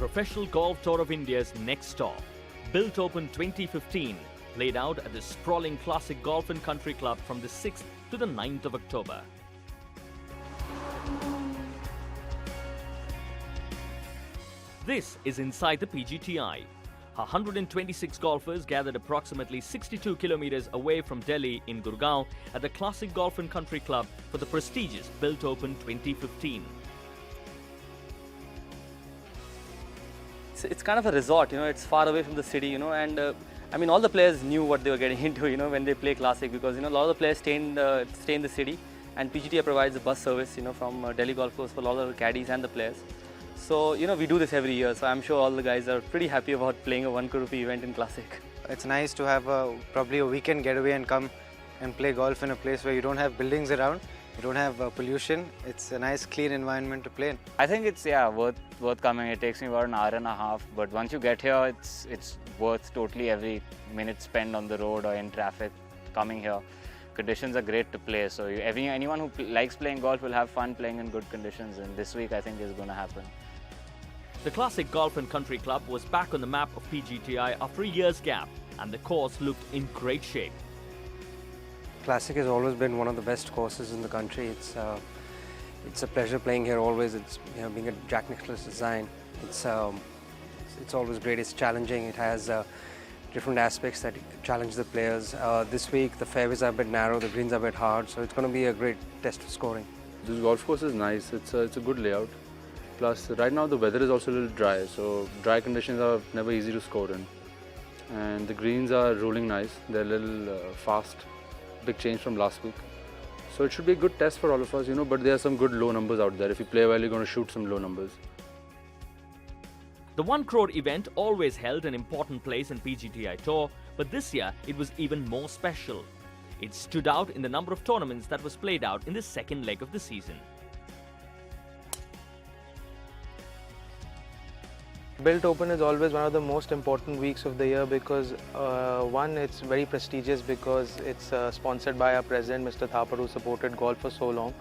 Professional Golf Tour of India's next stop, Bilt Open 2015, played out at the sprawling Classic Golf and Country Club from the 6th to the 9th of October. This is inside the PGTI. 126 golfers gathered approximately 62 kilometers away from Delhi in Gurgaon at the Classic Golf and Country Club for the prestigious Bilt Open 2015. It's kind of a resort, it's far away from the city, and I mean all the players knew what they were getting into, when they play Classic, because a lot of the players stay in the city, and PGTI provides a bus service, from Delhi Golf Course for a lot of the caddies and the players. So, we do this every year, so I'm sure all the guys are pretty happy about playing a 1 crore rupee event in Classic. It's nice to have probably a weekend getaway and come and play golf in a place where you don't have buildings around, you don't have pollution. It's a nice clean environment to play in. I think it's worth coming. It takes me about an hour and a half, but once you get here, it's worth totally every minute spent on the road or in traffic coming here. Conditions are great to play, so anyone who likes playing golf will have fun playing in good conditions, and this week I think is going to happen. The Classic Golf and Country Club was back on the map of PGTI after a year's gap, and the course looked in great shape. Classic has always been one of the best courses in the country. It's a pleasure playing here always. It's being a Jack Nicklaus design. It's always great. It's challenging. It has different aspects that challenge the players. This week the fairways are a bit narrow, the greens are a bit hard, so it's going to be a great test for scoring. This golf course is nice. It's a good layout. Plus right now the weather is also a little dry, so dry conditions are never easy to score in. And the greens are rolling nice. They're a little fast. Big change from last week. So it should be a good test for all of us, but there are some good low numbers out there. If you play well, you're going to shoot some low numbers. The 1 crore event always held an important place in PGTI Tour, but this year it was even more special. It stood out in the number of tournaments that was played out in the second leg of the season. Bilt Open is always one of the most important weeks of the year because one, it's very prestigious because it's sponsored by our president, Mr. Thapar, who supported golf for so long.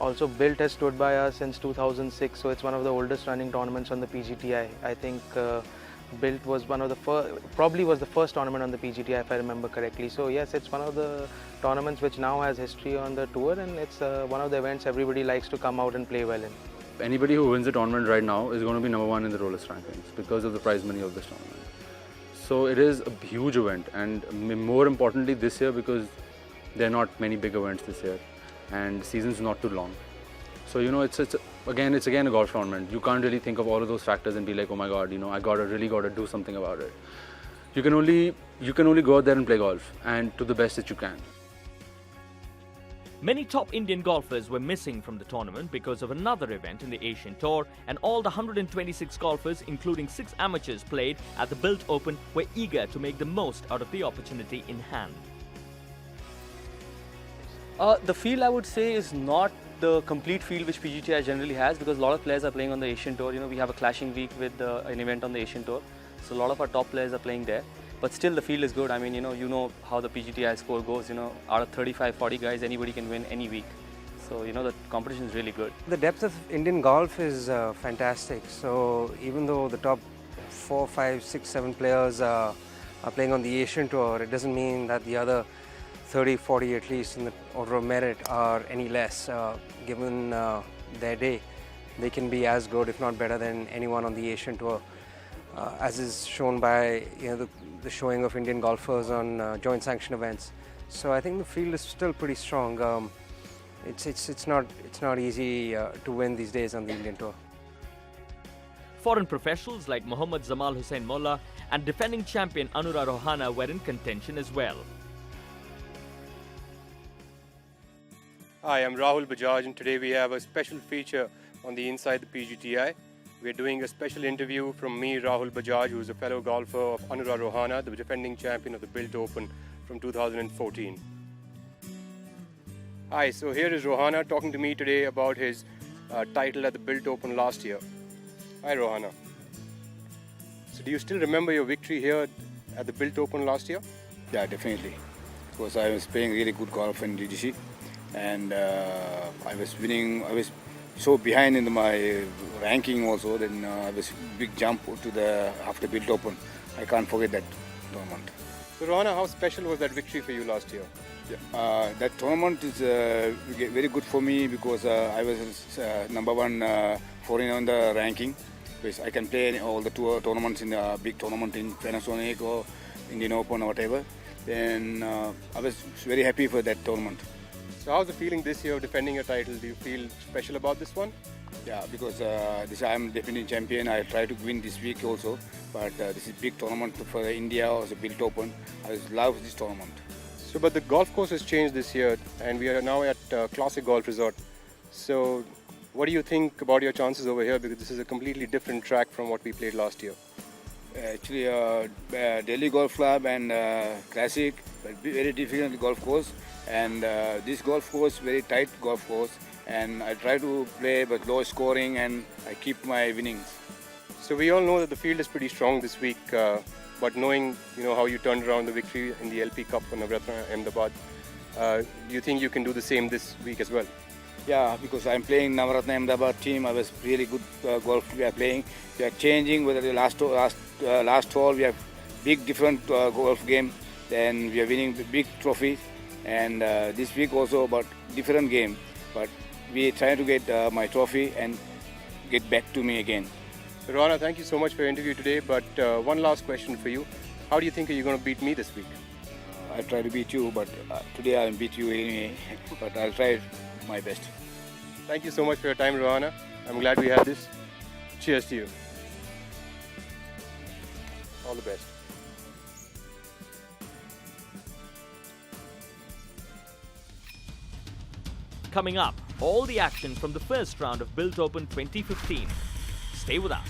Also, Bilt has stood by us since 2006, so it's one of the oldest running tournaments on the PGTI. I think Bilt was one of the probably was the first tournament on the PGTI, if I remember correctly. So yes, it's one of the tournaments which now has history on the tour, and it's one of the events everybody likes to come out and play well in. Anybody who wins the tournament right now is going to be number 1 in the Rolex rankings because of the prize money of this tournament. So it is a huge event, and more importantly this year because there are not many big events this year and the season's not too long. So it's again a golf tournament. You can't really think of all of those factors and be like, oh my god, I really got to do something about it. You can only go out there and play golf, and to the best that you can. Many top Indian golfers were missing from the tournament because of another event in the Asian Tour, and all the 126 golfers, including 6 amateurs, played at the Bilt Open were eager to make the most out of the opportunity in hand. The field, I would say, is not the complete field which PGTI generally has, because a lot of players are playing on the Asian Tour. We have a clashing week with an event on the Asian Tour, so a lot of our top players are playing there. But still the field is good. I mean, you know how the PGTI score goes, out of 35-40 guys, anybody can win any week. So, the competition is really good. The depth of Indian golf is fantastic. So even though the top 4, 5, 6, 7 players are playing on the Asian Tour, it doesn't mean that the other 30, 40 at least in the order of merit are any less. Given their day, they can be as good, if not better, than anyone on the Asian Tour. As is shown by the showing of Indian golfers on joint sanction events. So I think the field is still pretty strong. It's not easy to win these days on the Indian Tour. Foreign professionals like Mohammad Zamal Hussain Molla and defending champion Anura Rohana were in contention as well. Hi, I'm Rahul Bajaj, and today we have a special feature on the Inside the PGTI. We're doing a special interview from me, Rahul Bajaj, who's a fellow golfer of Anura Rohana, the defending champion of the Bilt Open from 2014. Hi, so here is Rohana talking to me today about his title at the Bilt Open last year. Hi, Rohana. So do you still remember your victory here at the Bilt Open last year? Yeah, definitely. Because I was playing really good golf in DGC, and I was winning. I was so behind in my ranking also. Then I was big jump to the after Bilt Open. I can't forget that tournament. So Rohana, how special was that victory for you last year? That tournament is very good for me because I was number one foreigner on the ranking. Because I can play all the tour tournaments in the big tournament in Panasonic or Indian Open or whatever. Then I was very happy for that tournament. So how's the feeling this year of defending your title? Do you feel special about this one? Yeah, because this I'm defending champion. I try to win this week also, but this is big tournament for India or the Bilt Open. I love this tournament. So, but the golf course has changed this year, and we are now at Classic Golf Resort. So, what do you think about your chances over here? Because this is a completely different track from what we played last year. Actually, Delhi Golf Club and Classic, very different golf course. And this golf course, very tight golf course. And I try to play but low scoring, and I keep my winnings. So we all know that the field is pretty strong this week. But knowing how you turned around the victory in the LP Cup for Navratna Ahmedabad, do you think you can do the same this week as well? Yeah, because I'm playing Navratna Ahmedabad team. I was really good golf we are playing. We are changing whether the last hole we have big different golf game. Then we are winning big trophies. And this week also about different game. But we try to get my trophy and get back to me again. So Rohana, thank you so much for your interview today. But one last question for you. How do you think you're going to beat me this week? I'll try to beat you, but today I'll beat you anyway. But I'll try my best. Thank you so much for your time, Rohana. I'm glad we had this. Cheers to you. All the best. Coming up, all the action from the first round of Bilt Open 2015. Stay with us.